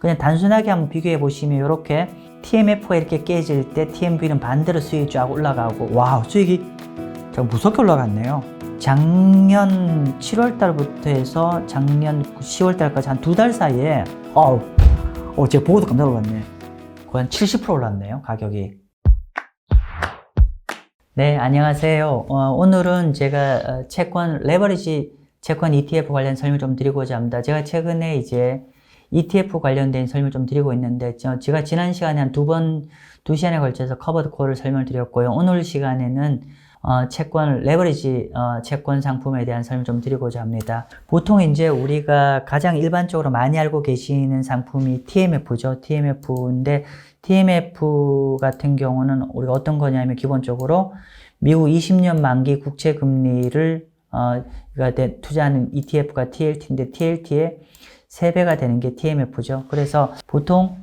그냥 단순하게 한번 비교해 보시면 이렇게 TMF가 이렇게 깨질 때 TMV는 반대로 수익이 쫙 올라가고, 와우, 수익이 좀 무섭게 올라갔네요. 작년 7월 달부터 해서 작년 10월 달까지 한 2달 사이에 제가 보고도 깜짝 놀랐네. 거의 한 70% 올랐네요, 가격이. 네, 안녕하세요. 오늘은 제가 채권 레버리지 채권 ETF 관련 설명 좀 드리고자 합니다. 제가 최근에 이제 ETF 관련된 설명 좀 드리고 있는데, 제가 지난 시간에 한 두 시간에 걸쳐서 커버드 콜을 설명을 드렸고요. 오늘 시간에는 채권 레버리지 채권 상품에 대한 설명 좀 드리고자 합니다. 보통 이제 우리가 가장 일반적으로 많이 알고 계시는 상품이 TMF죠. TMF인데 TMF 같은 경우는 우리가 어떤 거냐면 기본적으로 미국 20년 만기 국채 금리를 투자하는 ETF가 TLT인데 TLT의 3배가 되는 게 TMF죠. 그래서 보통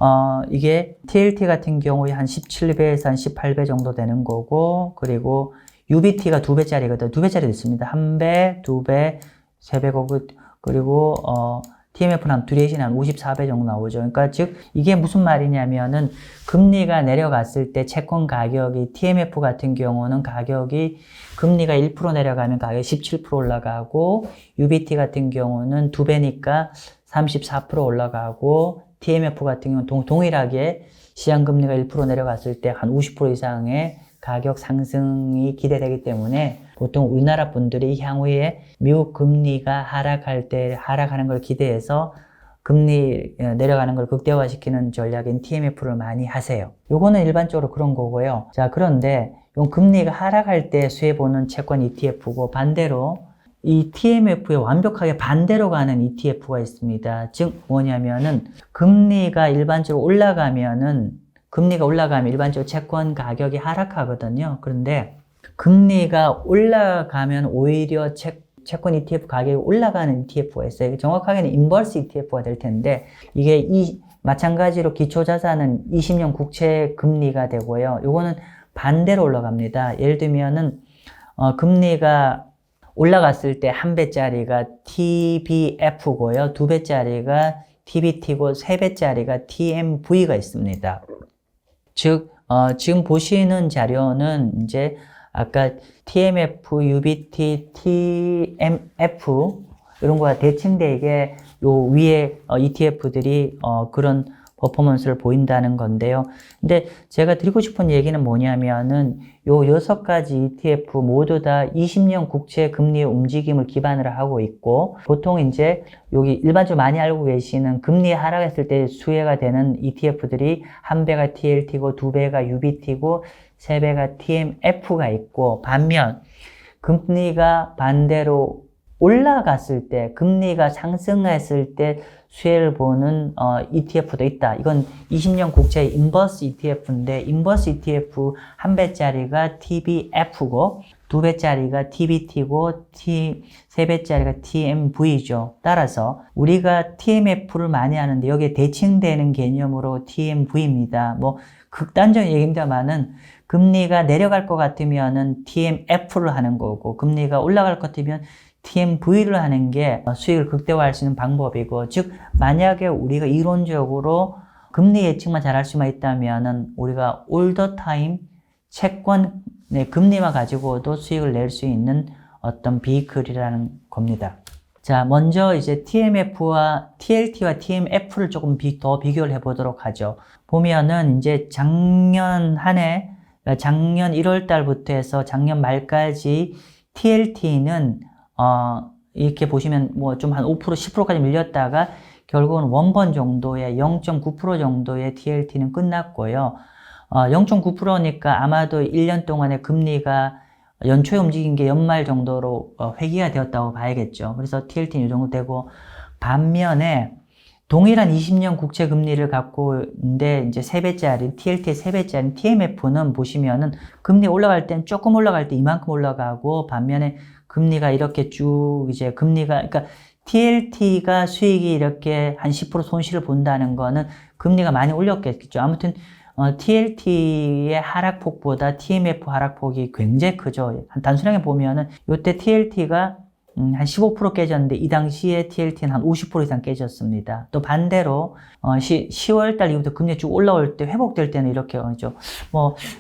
이게 TLT 같은 경우에 한 17배에서 한 18배 정도 되는 거고, 그리고 UBT가 2배짜리거든. 2배짜리 있습니다. 1배, 2배, 3배, 그리고 TMF는 한 듀레이션이 한 54배 정도 나오죠. 그러니까 즉 이게 무슨 말이냐면은 금리가 내려갔을 때 채권 가격이 TMF 같은 경우는 가격이 금리가 1% 내려가면 가격이 17% 올라가고, UBT 같은 경우는 2배니까 34% 올라가고, TMF 같은 경우는 동일하게 시장금리가 1% 내려갔을 때 한 50% 이상의 가격 상승이 기대되기 때문에 보통 우리나라 분들이 향후에 미국 금리가 하락하는 걸 기대해서 금리 내려가는 걸 극대화시키는 전략인 TMF를 많이 하세요. 요거는 일반적으로 그런 거고요. 자, 그런데 요 금리가 하락할 때 수혜보는 채권 ETF고, 반대로 이 TMF에 완벽하게 반대로 가는 ETF가 있습니다. 즉 뭐냐면은 금리가 올라가면 일반적으로 채권 가격이 하락하거든요. 그런데 금리가 올라가면 오히려 채권 ETF 가격이 올라가는 ETF가 있어요. 정확하게는 인버스 ETF가 될 텐데, 이게 마찬가지로 기초자산은 20년 국채 금리가 되고요. 요거는 반대로 올라갑니다. 예를 들면은 금리가 올라갔을 때 1배짜리가 TBF고요. 2배짜리가 TBT고 3배짜리가 TMV가 있습니다. 즉, 지금 보시는 자료는 이제 아까 TMF, UBT, TMF 이런 거가 대칭되게 요 위에 ETF들이 그런 퍼포먼스를 보인다는 건데요. 근데 제가 드리고 싶은 얘기는 뭐냐면은 요 6가지 ETF 모두 다 20년 국채 금리의 움직임을 기반으로 하고 있고, 보통 이제 여기 일반적으로 많이 알고 계시는 금리 하락했을 때 수혜가 되는 ETF들이 1배가 TLT고 2배가 UBT고 3배가 TMF가 있고, 반면 금리가 반대로 올라갔을 때, 금리가 상승했을 때 수혜를 보는 ETF도 있다. 이건 20년 국채 인버스 ETF인데, 인버스 ETF 1배짜리가 TBF고 2배짜리가 TBT고 3배짜리가 TMV죠. 따라서 우리가 TMF를 많이 하는데 여기에 대칭되는 개념으로 TMV입니다. 뭐 극단적인 얘기입니다만은 금리가 내려갈 것 같으면은 TMF를 하는 거고, 금리가 올라갈 것 같으면 TMV를 하는 게 수익을 극대화할 수 있는 방법이고, 즉 만약에 우리가 이론적으로 금리 예측만 잘할 수만 있다면은 우리가 all the time 채권 금리만 가지고도 수익을 낼 수 있는 어떤 비클이라는 겁니다. 자, 먼저 이제 TMF와 TLT와 TMF를 조금 더 비교를 해보도록 하죠. 보면은 이제 작년 1월 달부터 해서 작년 말까지 TLT는 이렇게 보시면 뭐 좀 한 5%, 10%까지 밀렸다가 결국은 원본 정도의 0.9% 정도의 TLT는 끝났고요. 0.9%니까 아마도 1년 동안의 금리가 연초에 움직인 게 연말 정도로 회귀가 되었다고 봐야겠죠. 그래서 TLT는 이 정도 되고, 반면에 동일한 20년 국채 금리를 갖고 있는데 이제 3배짜리 TLT의 3배짜리 TMF는 보시면은 금리 올라갈 땐 조금 올라갈 때 이만큼 올라가고, 반면에 금리가 이렇게 쭉 이제 그러니까 TLT가 수익이 이렇게 한 10% 손실을 본다는 거는 금리가 많이 올렸겠죠. 아무튼 TLT의 하락폭보다 TMF 하락폭이 굉장히 크죠. 단순하게 보면은 이때 TLT가 한 15% 깨졌는데 이 당시에 TLT는 한 50% 이상 깨졌습니다. 또 반대로 10월 달 이후부터 금리 쭉 올라올 때 회복될 때는 이렇게 오죠.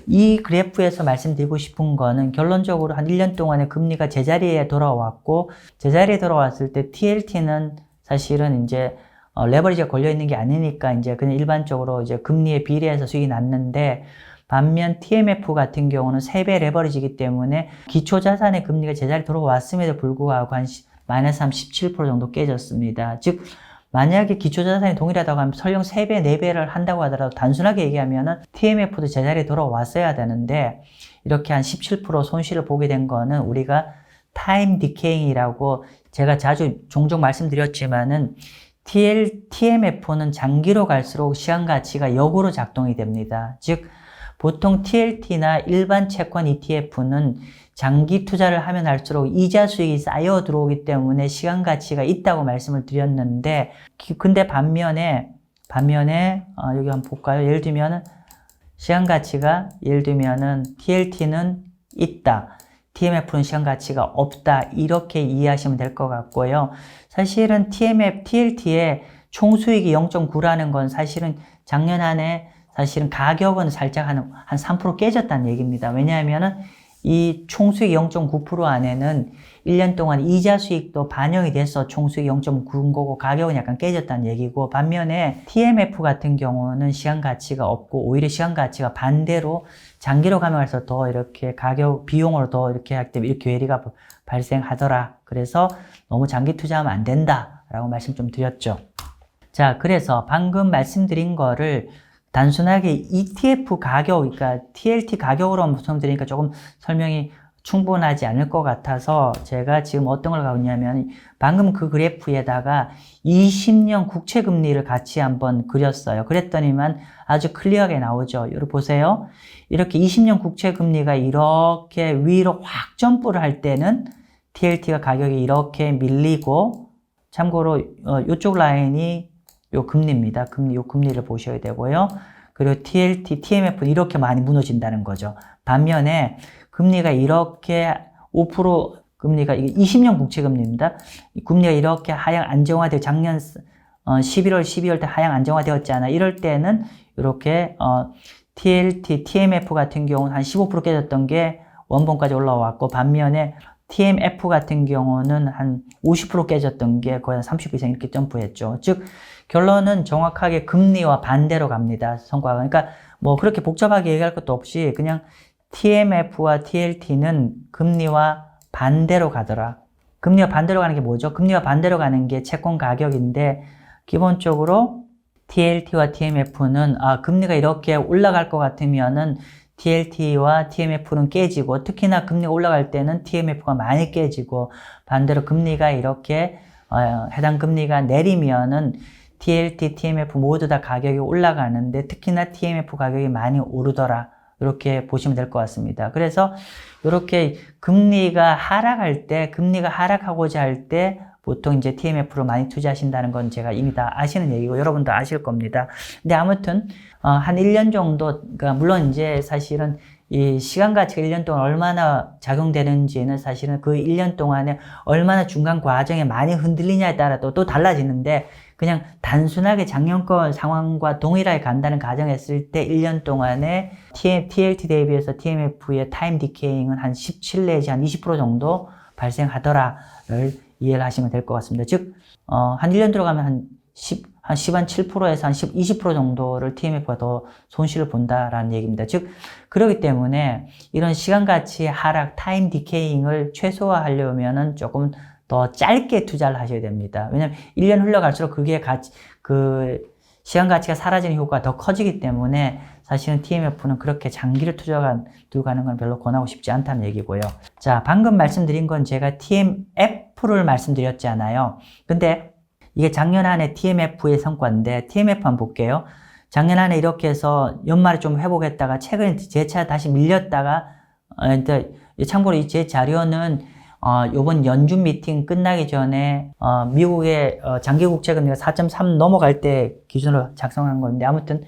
이 그래프에서 말씀드리고 싶은 거는 결론적으로 한 1년 동안에 금리가 제자리에 돌아왔고 제자리에 돌아왔을 때 TLT는 사실은 이제 레버리지가 걸려 있는 게 아니니까 이제 그냥 일반적으로 이제 금리에 비례해서 수익이 났는데 반면 TMF 같은 경우는 3배 레버리지이기 때문에 기초자산의 금리가 제자리 돌아왔음에도 불구하고 마이너스 한 17% 정도 깨졌습니다. 즉 만약에 기초자산이 동일하다고 하면 설령 3배, 4배를 한다고 하더라도 단순하게 얘기하면은 TMF도 제자리에 돌아왔어야 되는데 이렇게 한 17% 손실을 보게 된 거는 우리가 타임 디케잉이라고 제가 종종 말씀드렸지만은 TMF는 장기로 갈수록 시간 가치가 역으로 작동이 됩니다. 즉 보통 TLT나 일반 채권 ETF는 장기 투자를 하면 할수록 이자 수익이 쌓여 들어오기 때문에 시간 가치가 있다고 말씀을 드렸는데 근데 반면에 여기 한번 볼까요? 예를 들면은 시간 가치가 예를 들면은 TLT는 있다. TMF는 시간 가치가 없다. 이렇게 이해하시면 될 것 같고요. 사실은 TLT의 총수익이 0.9라는 건 사실은 작년 한 해 사실은 가격은 살짝 한 3% 깨졌다는 얘기입니다. 왜냐하면은 이 총수익 0.9% 안에는 1년 동안 이자 수익도 반영이 돼서 총수익 0.9인 거고 가격은 약간 깨졌다는 얘기고 반면에 TMF 같은 경우는 시간 가치가 없고 오히려 시간 가치가 반대로 장기로 가면 할수록 더 이렇게 비용으로 더 이렇게 하기 때문에 이렇게 괴리가 발생하더라. 그래서 너무 장기 투자하면 안 된다라고 말씀 좀 드렸죠. 자, 그래서 방금 말씀드린 거를 단순하게 ETF 가격, 그러니까 TLT 가격으로 말씀드리니까 조금 설명이 충분하지 않을 것 같아서 제가 지금 어떤 걸 가고 있냐면 방금 그 그래프에다가 20년 국채 금리를 같이 한번 그렸어요. 그랬더니만 아주 클리어하게 나오죠. 여러분 보세요. 이렇게 20년 국채 금리가 이렇게 위로 확 점프를 할 때는 TLT가 가격이 이렇게 밀리고 참고로 이쪽 라인이 요 금리입니다. 요 금리를 보셔야 되고요. 그리고 TLT, TMF는 이렇게 많이 무너진다는 거죠. 반면에 금리가 이렇게 5% 금리가 이게 20년 국채 금리입니다. 금리가 이렇게 하향 안정화되고 작년 11월, 12월 때 하향 안정화되었잖아요. 이럴 때는 이렇게 TLT, TMF 같은 경우는 한 15% 깨졌던 게 원본까지 올라왔고 반면에 TMF 같은 경우는 한 50% 깨졌던 게 거의 한 30% 이상 이렇게 점프했죠. 즉 결론은 정확하게 금리와 반대로 갑니다. 성과가. 그러니까 뭐 그렇게 복잡하게 얘기할 것도 없이 그냥 TMF와 TLT는 금리와 반대로 가더라. 금리와 반대로 가는 게 뭐죠? 금리와 반대로 가는 게 채권 가격인데 기본적으로 TLT와 TMF는 금리가 이렇게 올라갈 것 같으면은 TLT와 TMF는 깨지고 특히나 금리가 올라갈 때는 TMF가 많이 깨지고 반대로 금리가 이렇게 해당 금리가 내리면은 TLT, TMF 모두 다 가격이 올라가는데 특히나 TMF 가격이 많이 오르더라. 이렇게 보시면 될 것 같습니다. 그래서 이렇게 금리가 하락하고자 할 때 보통 이제 TMF로 많이 투자하신다는 건 제가 이미 다 아시는 얘기고 여러분도 아실 겁니다. 근데 아무튼 한 1년 정도, 그러니까 물론 이제 사실은 이 시간 가치가 1년 동안 얼마나 작용되는지는 사실은 그 1년 동안에 얼마나 중간 과정에 많이 흔들리냐에 따라 또 달라지는데 그냥 단순하게 작년 거 상황과 동일하게 간다는 가정했을 때 1년 동안에 TLT 대비해서 TMF의 타임 디케잉은 한 17 내지 한 20% 정도 발생하더라를 이해를 하시면 될 것 같습니다. 즉, 한 1년 들어가면 한 7%에서 한 20% 정도를 TMF가 더 손실을 본다라는 얘기입니다. 즉, 그렇기 때문에 이런 시간 가치 하락, 타임 디케잉을 최소화하려면은 조금 더 짧게 투자를 하셔야 됩니다. 왜냐면 1년 흘러갈수록 시간 가치가 사라지는 효과가 더 커지기 때문에 사실은 TMF는 그렇게 장기를 두고 가는 건 별로 권하고 싶지 않다는 얘기고요. 자, 방금 말씀드린 건 제가 TMF를 말씀드렸잖아요. 근데 이게 작년 한 해 TMF의 성과인데 TMF 한번 볼게요. 작년 한 해 이렇게 해서 연말에 좀 회복했다가 최근에 재차 다시 밀렸다가 참고로 제 자료는 요번 연준 미팅 끝나기 전에 미국의 장기 국채 금리가 4.3 넘어갈 때 기준으로 작성한 건데 아무튼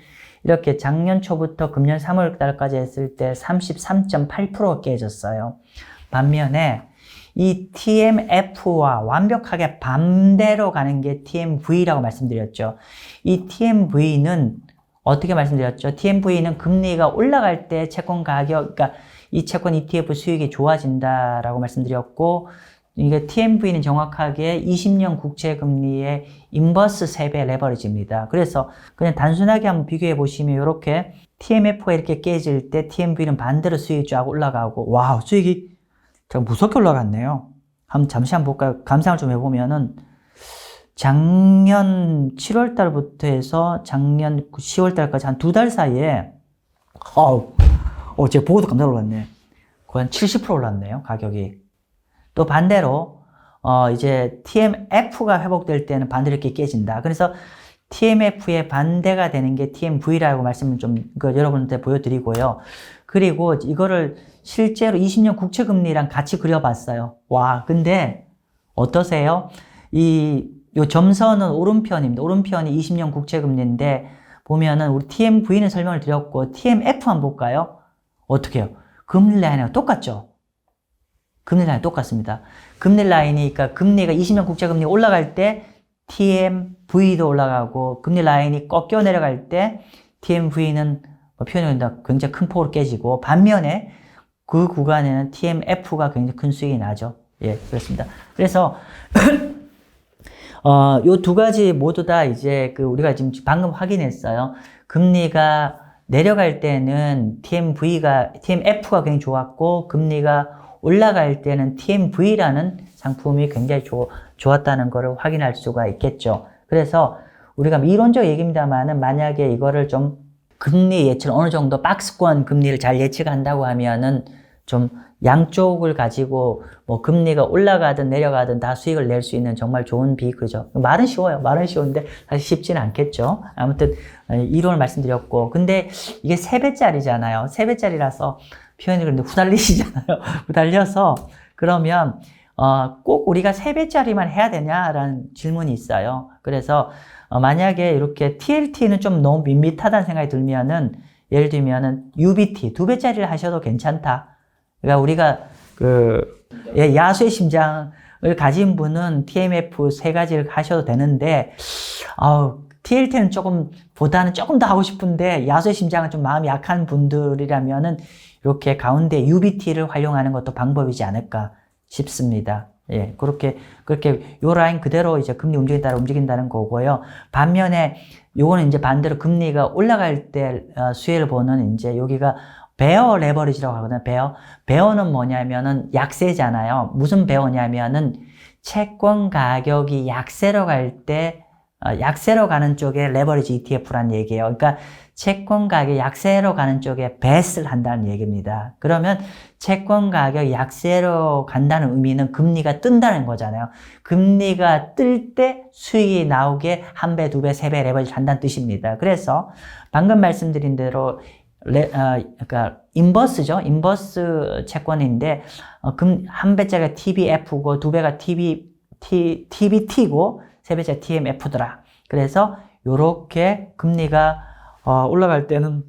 이렇게 작년 초부터 금년 3월 달까지 했을 때 33.8%가 깨졌어요. 반면에 이 TMF와 완벽하게 반대로 가는 게 TMV라고 말씀드렸죠. 이 TMV는 어떻게 말씀드렸죠? TMV는 금리가 올라갈 때 채권 가격, 그러니까 이 채권 ETF 수익이 좋아진다라고 말씀드렸고, 이게 TMV는 정확하게 20년 국채 금리의 인버스 3배 레버리지입니다. 그래서 그냥 단순하게 한번 비교해 보시면 이렇게 TMF가 이렇게 깨질 때 TMV는 반대로 수익이 쫙 올라가고, 와우, 수익이 참 무섭게 올라갔네요. 잠시 한번 볼까요? 감상을 좀 해보면은 작년 7월 달부터 해서 작년 10월 달까지 한 2달 사이에 제가 보고도 깜짝 놀랐네. 거의 한 70% 올랐네요, 가격이. 또 반대로 이제 TMF가 회복될 때는 반대로 이렇게 깨진다. 그래서 TMF의 반대가 되는 게 TMV라고 말씀을 좀 여러분한테 보여드리고요. 그리고 이거를 실제로 20년 국채금리랑 같이 그려봤어요. 와, 근데 어떠세요? 요 점선은 오른편입니다. 오른편이 20년 국채금리인데 보면은 우리 TMV는 설명을 드렸고 TMF 한번 볼까요? 어떻게 해요? 금리 라인하고 똑같죠? 금리 라인 똑같습니다. 금리 라인이, 그러니까 금리가 20년 국채금리 올라갈 때 TMV도 올라가고 금리 라인이 꺾여 내려갈 때 TMV는 표현이 된다 굉장히 큰 폭으로 깨지고 반면에 그 구간에는 TMF가 굉장히 큰 수익이 나죠. 예, 그렇습니다. 그래서 요 두 가지 모두 다 이제 우리가 지금 방금 확인했어요. 금리가 내려갈 때는 TMF가 굉장히 좋았고 금리가 올라갈 때는 TMV라는 상품이 굉장히 좋았다는 것을 확인할 수가 있겠죠. 그래서 우리가 이론적 얘기입니다만은 만약에 이거를 좀 금리 예측을 어느 정도 박스권 금리를 잘 예측한다고 하면은 좀 양쪽을 가지고 뭐 금리가 올라가든 내려가든 다 수익을 낼 수 있는 정말 좋은 비그죠. 말은 쉬워요. 말은 쉬운데 사실 쉽지는 않겠죠. 아무튼 이론을 말씀드렸고 근데 이게 3배짜리잖아요. 3배짜리라서 표현이 그런데 후달리시잖아요. 후달려서 그러면 꼭 우리가 3배짜리만 해야 되냐라는 질문이 있어요. 그래서 만약에 이렇게 TLT는 좀 너무 밋밋하다는 생각이 들면은 예를 들면은 UBT 2배짜리를 하셔도 괜찮다. 그러니까 우리가 야수의 심장을 가진 분은 TMF 3가지를 하셔도 되는데 TLT는 보다는 조금 더 하고 싶은데 야수의 심장은 좀 마음이 약한 분들이라면은 이렇게 가운데 UBT를 활용하는 것도 방법이지 않을까 싶습니다. 예, 그렇게 요 라인 그대로 이제 금리 움직임 따라 움직인다는 거고요. 반면에 요거는 이제 반대로 금리가 올라갈 때 수혜를 보는 이제 여기가 베어 레버리지라고 하거든요. 베어는 뭐냐면은 약세잖아요. 무슨 베어냐면은 채권 가격이 약세로 갈 때 약세로 가는 쪽에 레버리지 ETF라는 얘기예요. 그러니까 채권 가격이 약세로 가는 쪽에 벳을 한다는 얘기입니다. 그러면 채권 가격이 약세로 간다는 의미는 금리가 뜬다는 거잖아요. 금리가 뜰 때 수익이 나오게 1배, 2배, 3배 레버리지 한다는 뜻입니다. 그래서 방금 말씀드린 대로 그러니까 인버스죠. 인버스 채권인데 1배짜리가 TBF고 2배가 TBT고 3배짜리 TMF더라. 그래서 요렇게 금리가 올라갈 때는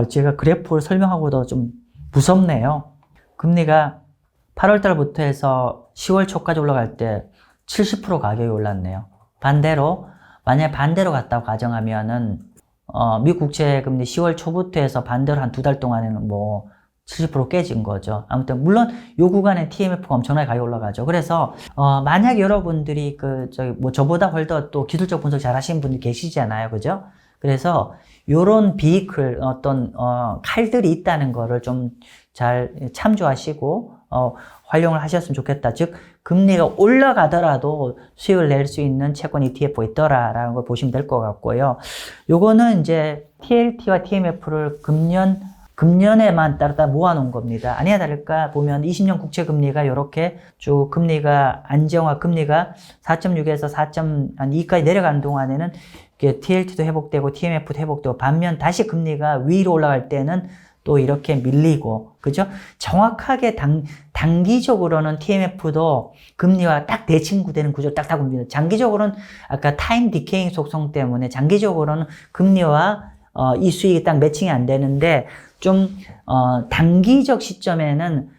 제가 그래프를 설명하고도 좀 무섭네요. 금리가 8월 달부터 해서 10월 초까지 올라갈 때 70% 가격이 올랐네요. 반대로 만약에 반대로 갔다고 가정하면은 미국 국채 금리 10월 초부터 해서 반대로 한 2달 동안에는 뭐 70% 깨진 거죠. 아무튼 물론 요 구간에 TMF가 엄청나게 가격이 올라가죠. 그래서 만약 여러분들이 저보다 훨더 또 기술적 분석 잘 하시는 분들 계시잖아요. 그죠? 그래서 요런 비클 칼들이 있다는 거를 좀 잘 참조하시고 활용을 하셨으면 좋겠다. 즉 금리가 올라가더라도 수익을 낼 수 있는 채권 ETF가 있더라라는 걸 보시면 될 것 같고요. 요거는 이제 TLT와 TMF를 금년에만 따로 모아놓은 겁니다. 아니나 다를까 보면 20년 국채 금리가 이렇게 쭉 금리가 안정화, 금리가 4.6에서 4.2까지 내려가는 동안에는 TLT도 회복되고 TMF도 회복되고 반면 다시 금리가 위로 올라갈 때는 또 이렇게 밀리고, 그죠? 정확하게 단기적으로는 TMF도 금리와 딱 대칭구되는 구조를 딱딱 옵니다. 장기적으로는 아까 타임 디케잉 속성 때문에 장기적으로는 금리와 이 수익이 딱 매칭이 안 되는데 좀 단기적 시점에는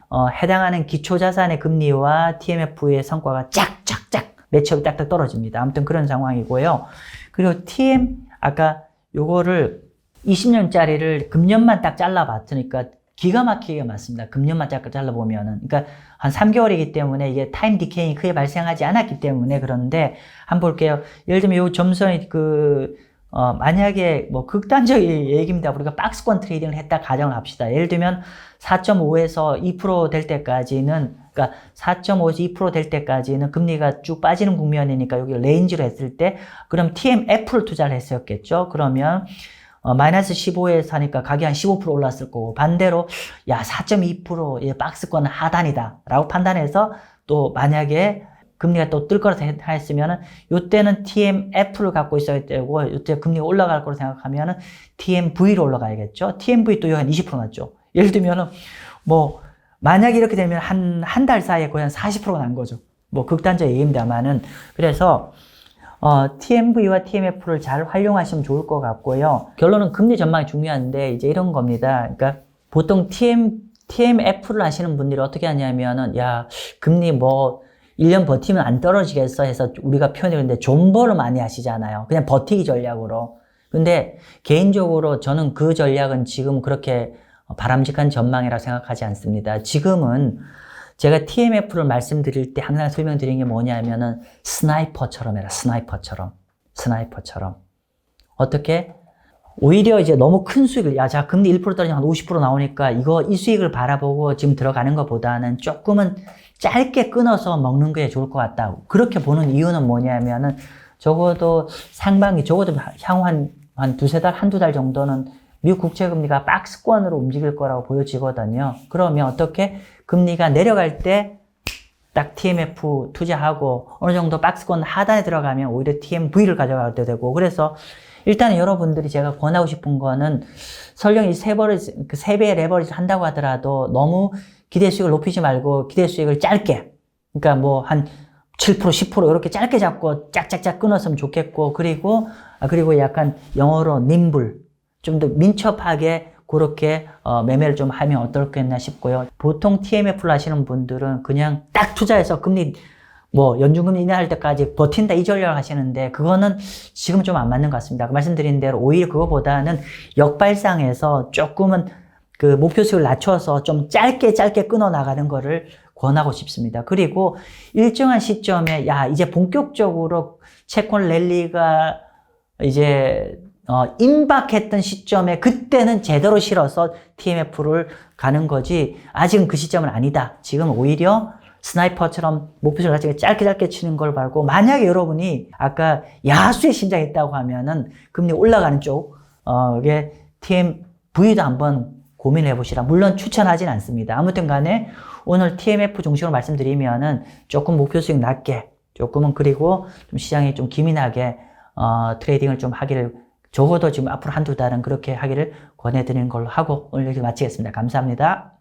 해당하는 기초자산의 금리와 TMF의 성과가 짝짝짝 매치업이 딱딱 떨어집니다. 아무튼 그런 상황이고요. 그리고 아까 요거를 20년짜리를 금년만 딱 잘라봤으니까 기가 막히게 맞습니다. 금년만 딱 잘라보면은. 그러니까 한 3개월이기 때문에 이게 타임 디케이가 크게 발생하지 않았기 때문에 그런데 한번 볼게요. 예를 들면 요 점선이 만약에 뭐 극단적인 얘기입니다. 우리가 박스권 트레이딩을 했다 가정을 합시다. 예를 들면 4.5에서 2% 될 때까지는, 그러니까 4.5에서 2% 될 때까지는 금리가 쭉 빠지는 국면이니까 여기 레인지로 했을 때, 그럼 TMF를 투자를 했었겠죠. 그러면 마이너스 15에서 하니까 가격이 한 15% 올랐을 거고, 반대로 야 4.2% 박스권은 하단이다 라고 판단해서 또 만약에 금리가 또 뜰 거라 했으면은 요때는 TMF를 갖고 있어야 되고, 요때 금리가 올라갈 거로 생각하면은 TMV로 올라가야겠죠. TMV 또 여기 한 20% 났죠. 예를 들면은 뭐 만약에 이렇게 되면 한 달 사이에 거의 한 40%가 난 거죠. 뭐 극단적 얘기입니다만은. 그래서 TMV와 TMF를 잘 활용하시면 좋을 것 같고요. 결론은 금리 전망이 중요한데 이제 이런 겁니다. 그러니까 보통 TMF를 하시는 분들이 어떻게 하냐면은 야 금리 뭐 1년 버티면 안 떨어지겠어 해서 우리가 표현했는데 존버를 많이 하시잖아요. 그냥 버티기 전략으로. 근데 개인적으로 저는 그 전략은 지금 그렇게 바람직한 전망이라고 생각하지 않습니다. 지금은 제가 TMF를 말씀드릴 때 항상 설명드리는 게 뭐냐면은 스나이퍼처럼 해라. 스나이퍼처럼. 어떻게? 오히려 이제 너무 큰 수익을, 자, 금리 1% 떨어지면 한 50% 나오니까 이 수익을 바라보고 지금 들어가는 것보다는 조금은 짧게 끊어서 먹는 게 좋을 것 같다. 그렇게 보는 이유는 뭐냐면은 적어도 향후 한 두세 달, 한두 달 정도는 미국 국채금리가 박스권으로 움직일 거라고 보여지거든요. 그러면 어떻게? 금리가 내려갈 때 딱 TMF 투자하고 어느 정도 박스권 하단에 들어가면 오히려 TMV를 가져가도 되고, 그래서 일단은 여러분들이 제가 권하고 싶은 거는 설령 이 3배의 레버리지를 한다고 하더라도 너무 기대 수익을 높이지 말고 기대 수익을 짧게, 그러니까 뭐 한 7%, 10% 이렇게 짧게 잡고 짝짝짝 끊었으면 좋겠고, 그리고 약간 영어로 nimble, 좀 더 민첩하게 그렇게 매매를 좀 하면 어떻겠나 싶고요. 보통 TMF를 하시는 분들은 그냥 딱 투자해서 금리 뭐 연준금리 인하할 때까지 버틴다 이 전략을 하시는데 그거는 지금 좀 안 맞는 것 같습니다. 말씀드린 대로 오히려 그거보다는 역발상해서 조금은 그 목표 수익을 낮춰서 좀 짧게 끊어 나가는 거를 권하고 싶습니다. 그리고 일정한 시점에 이제 본격적으로 채권 랠리가 이제 임박했던 시점에 그때는 제대로 실어서 TMF를 가는 거지, 아직은 그 시점은 아니다. 지금 오히려 스나이퍼처럼 목표를 나중에 짧게 치는 걸 말고, 만약에 여러분이 아까 야수의 심장이 있다고 하면은 금리 올라가는 쪽, 이게 TMV도 한번 고민해 보시라. 물론 추천하진 않습니다. 아무튼 간에 오늘 TMF 중심으로 말씀드리면은 조금 목표 수익 낮게, 조금은, 그리고 좀 시장이 좀 기민하게 트레이딩을 좀 하기를, 적어도 지금 앞으로 한두 달은 그렇게 하기를 권해드리는 걸로 하고 오늘 여기서 마치겠습니다. 감사합니다.